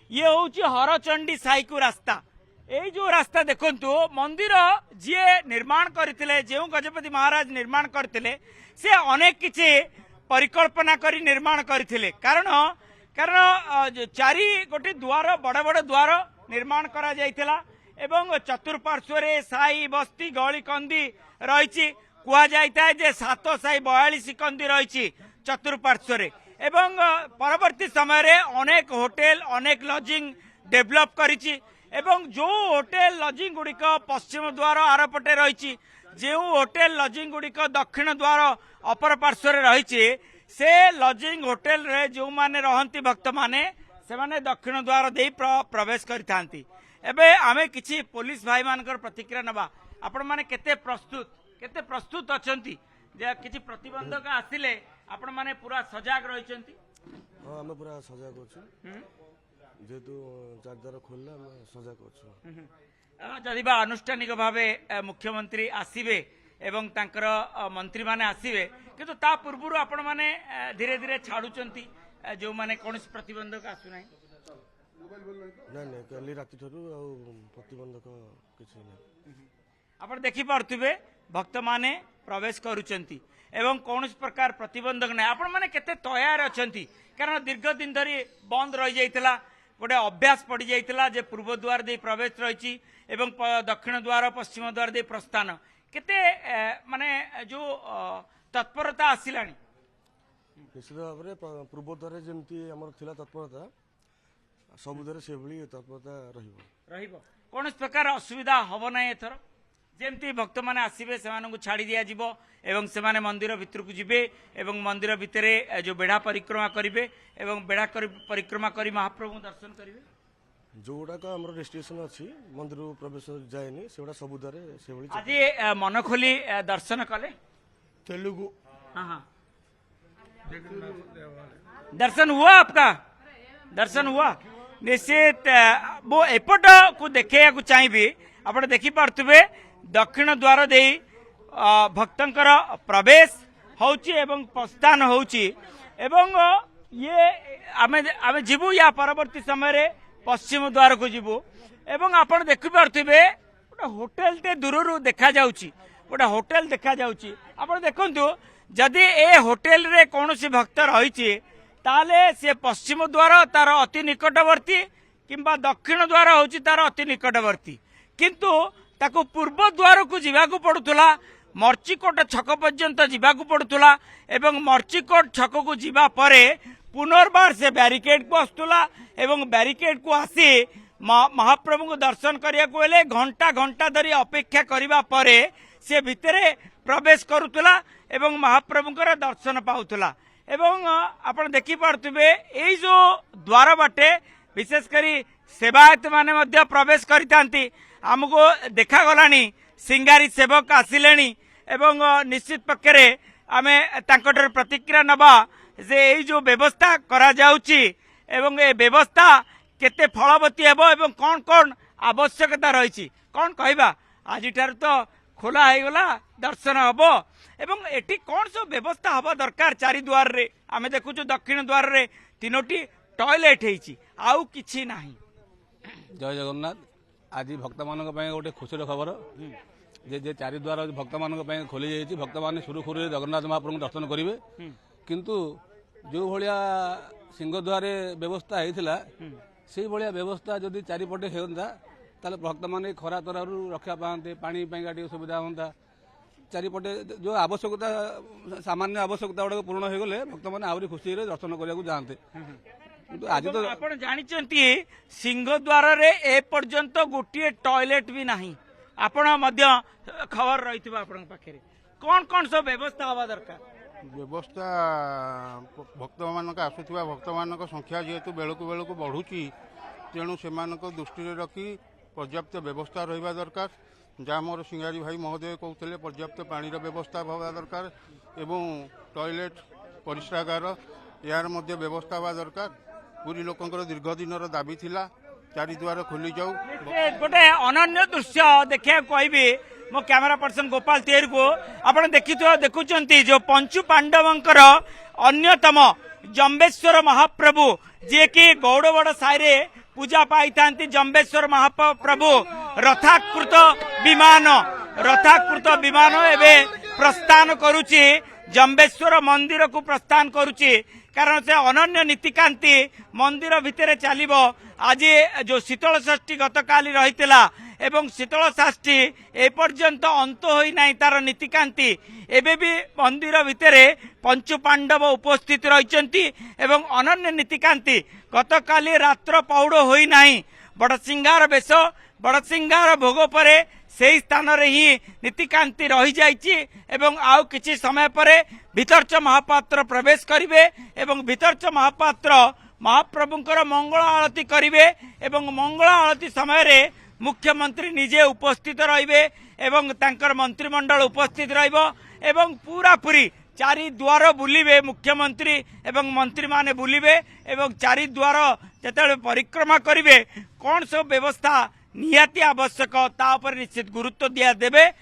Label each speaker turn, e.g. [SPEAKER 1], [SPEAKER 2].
[SPEAKER 1] ये हूँ हरचंडी साईकु रास्ता यही जो रास्ता देखंतु मंदिर जी निर्माण करते जो गजपति महाराज निर्माण करते से अनेक किछि परिकल्पना करी निर्माण करते कारण कारण चारि गोटे द्वार बड़ बड़ द्वार निर्माण करा जायतिला एवं चतुर्पार्श्व साई बस्ती गली कंदी रही कुआ जाए जे 7 साई 42 कंदी रही चतुर्पार्श्व एवं परवर्ती समय रे अनेक होटेल अनेक लॉजिंग डेवलप करिछि एवं जो होटेल लॉजिंग गुड़िक पश्चिम द्वार आरपटे रही जो होटेल लॉजिंग गुड़िक दक्षिण द्वार अपर पार्श्व रही से लॉजिंग होटेल रे जो माने रहंती भक्त माने से माने दक्षिण द्वार दे प्रवेश करिथांती एबे आमे किछि पुलिस भाई मानकर प्रतिक्रिया नबा आपण माने केते प्रस्तुत अछंती जे किछि प्रतिबंधक आसिले आपण माने पूरा सजाग रहिचंती।
[SPEAKER 2] हां हम पूरा सजाग अछु जेतु चार द्वार खोलला हम सजाग अछु
[SPEAKER 1] जदि बा आनुष्ठानिक भावे मुख्यमंत्री आसीबे एवं तांकर मंत्री माने आसीबे किंतु ता पूर्वरु आपण माने धीरे धीरे छाडुचंती जो माने कोनस प्रतिबंधक आसु नाही
[SPEAKER 2] नहीं कल राति ठरू प्रतिबंधक किसी
[SPEAKER 1] आपण देखि पारथुबे भक्त माने प्रवेश करूचंती एवं कौन प्रकार प्रतिबंधक नहीं आपण माने केते तैयार अछंती कारण दीर्घ दिन धरी बंद रही जाइतला गोटे अभ्यास पड़ जाइतला जे पूर्व द्वार दे प्रवेश रही एवं दक्षिण द्वार पश्चिम द्वार दे प्रस्थान केते माने जो तत्परता आसिलानी
[SPEAKER 2] निश्चित भाव में पूर्व द्वार जमती हमर थिला तत्परता सबुदरे से भली तत्परता रहिबो
[SPEAKER 1] कौन प्रकार असुविधा हबो ना एथर जेमती भक्त माने आसीबे सेमानकु छाड़ी दिया जिवो एवं सेमाने मंदिर भितर को जिबे एवं मंदिर भितरे जो बेढ़ा परिक्रमा करिवे एवं बेढ़ा परिक्रमा करी महाप्रभु दर्शन करिवे
[SPEAKER 2] जोड़ा का हमर रेस्ट्रिक्शन अछि मंदिर प्रवेश जायनी सेबडा सबुदरे से भली
[SPEAKER 1] आज मन खोली दर्शन कले
[SPEAKER 2] तेलुगु
[SPEAKER 1] हां दर्शन हुआ आपका दर्शन हुआ निश्चित वो एपट को देखा चाहिए आप देखी पार्थे दक्षिण द्वार दे भक्तंकर प्रवेश होची एवं प्रस्थान होची एवं ये आमे जीवु या परवर्ती समय रे पश्चिम द्वार को जीवु एवं आपण देखि पार्थे गोटे होटेल टे दूर देखा जाउची गोटे होटेल देखा जाउची आपण देखंतु जदि ए होटेल रे कोनोसी भक्त रहिची ताले से पश्चिम द्वार तार अति निकटवर्ती किंबा दक्षिण द्वार होची तार अति निकटवर्ती किंतु ताको पूर्व द्वार को जीवाकू पड़ुला मर्चिकोट छक पर्यंत जीवाकू पड़ुला एवं मर्चिकोट छक को जीवा परे पुनर्बार से बैरिकेड को आसुला एवं बैरिकेड को आसी महाप्रभु को दर्शन करिया को हेले घंटा घंटा धरी अपेक्षा करिबा परे से भितरे प्रवेश करुला एवं महाप्रभुकर दर्शन पाउला एवं आपण देखि पारथुबे एई जो द्वार बाटे विशेष करी सेवायत माने मध्य प्रवेश करितांती हमको देखा गलानी सिंगारी सेवक आसिलेनी एवं निश्चित पक्षरे आमे तांकर प्रतिक्रिया नबा जे एई जो व्यवस्था करा जाउची एवं ए व्यवस्था केते फलवती हेबो एवं कोन कोन आवश्यकता रही कोन कहबा आज तो खोला है गला दर्शन हबो एवं एटी कौन सब व्यवस्था हवा दरकार चारि द्वार रे आमे देखुछु दक्षिण द्वार रे 3टी टॉयलेट हेची आउ किछि नाही।
[SPEAKER 3] जय जगन्नाथ आज भक्त मानक पय गोटे खुशी खबर जे जे चारि द्वार भक्त मानक पय खोली जाइछि भक्त माने सुरुखुरु जगन्नाथ महाप्रभु दर्शन करिवे किंतु जो भलिया सिंह द्वारे व्यवस्था हेतिला से भलिया व्यवस्था जदि चारिपटे हेउंता ताले भक्त माने खरा तरहरु रक्षा पाते पानी पाइका टिके सुविधा होता चारिपटे जो आवश्यकता सामान्य आवश्यकता गुड़ा पूर्ण हो गले भक्त मैंने आहरी खुशी दर्शन करने जाते आज तो
[SPEAKER 1] आप जानते सिंह द्वार रे ए पर्यंत गोटे टॉयलेट भी नहीं आपण खबर रही पाखे कौन कौन सब व्यवस्था हवा दरकार
[SPEAKER 4] व्यवस्था भक्त मान आसुवा भक्त मान संख्या जेहेतु बेलू बेलू बढ़ुची तेणु से दृष्टि रखी पर्याप्त व्यवस्था रहा दरकार जहाँ मोर सिंगारी भाई महोदय कहते पर्याप्त पानी व्यवस्था हवा दरकार एवं टॉयलेट परिश्रागार यार मध्य व्यवस्था हवा दरकार पूरी लोकंकर दीर्घ दिन दाबी थिला चारि द्वार खोली जाऊ
[SPEAKER 1] गोटे अनन्य दृश्य देखा कहबी मो कैमरा पर्सन गोपाल तेर को आप देखुंत जो पंचु पांडवंकर अन्यतम जम्बेश्वर महाप्रभु जे कि गौड़बड़ साई पूजा पाई जम्बेश्वर महाप्रभु रथाकृत विमान एवं प्रस्थान करुची जम्बेश्वर मंदिर को प्रस्थान करुची कारण से अनन्य नीतिकांति मंदिर भितर चलिबो। आज जो शीतल षष्ठी गतकाली रहितला एवं शीतल षष्ठी एपर्यंत अंत होई नाही तार नीतिकांति एबे भी मंदिर भितर पंचु पांडव उपस्थित रहिचंती एवं अनन्य नीतिकांति गतकाली रात्र पौड़ होई नाही बड़सिंगार बेश बड़सिंगार भोग परे से स्थान रे ही नीतिकांति रही जाइछि एवं आउ किछि समय परे भितरच महापात्र प्रवेश करिवे एवं भितरच महापात्र महाप्रभुंकर मंगल आरती करिवे एवं मंगल आरती समय रे मुख्यमंत्री निजे उपस्थित रहिबे एवं तांकर मंत्रिमंडल उपस्थित रहिबो एवं पूरा पूरी चारि द्वार बुलिबे मुख्यमंत्री एवं मंत्री माने बुलिबे एवं चारि द्वार जेतेबेले परिक्रमा करिवे कोन सब व्यवस्था निहाती आवश्यक ता पर निश्चित गुरुत्व दिया देबे।